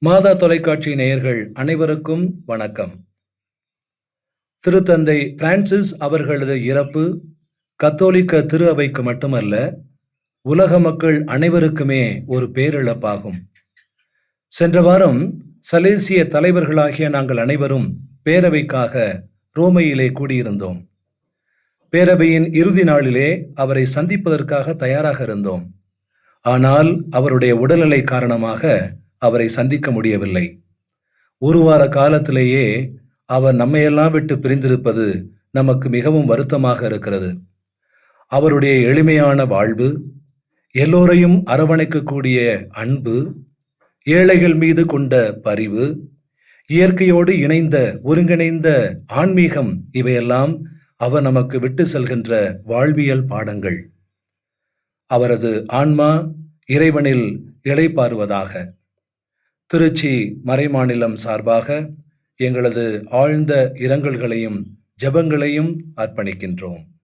மாதா தொலைக்காட்சி நேயர்கள் அனைவருக்கும் வணக்கம். திருத்தந்தை பிரான்சிஸ் அவர்களது இறப்பு கத்தோலிக்க திரு அவைக்கு மட்டுமல்ல, உலக மக்கள் அனைவருக்குமே ஒரு பேரிழப்பாகும். சென்ற வாரம் சலேசிய தலைவர்களாகிய நாங்கள் அனைவரும் பேரவைக்காக ரோமையிலே கூடியிருந்தோம். பேரவையின் இறுதி நாளிலே அவரை சந்திப்பதற்காக தயாராக இருந்தோம். ஆனால் அவருடைய உடல்நிலை காரணமாக அவரை சந்திக்க முடியவில்லை. ஒரு வார காலத்திலேயே அவர் நம்மையெல்லாம் விட்டு பிரிந்திருப்பது நமக்கு மிகவும் வருத்தமாக இருக்கிறது. அவருடைய எளிமையான வாழ்வு, எல்லோரையும் அரவணைக்கக்கூடிய அன்பு, ஏழைகள் மீது கொண்ட பரிவு, இயற்கையோடு இணைந்த ஒருங்கிணைந்த ஆன்மீகம், இவையெல்லாம் அவர் நமக்கு விட்டு செல்கின்ற வாழ்வியல் பாடங்கள். அவரது ஆன்மா இறைவனில் இளைப்பாறுவதாக. திருச்சி மறைமாநிலம் சார்பாக எங்களது ஆழ்ந்த இரங்கல்களையும் ஜெபங்களையும் அர்ப்பணிக்கின்றோம்.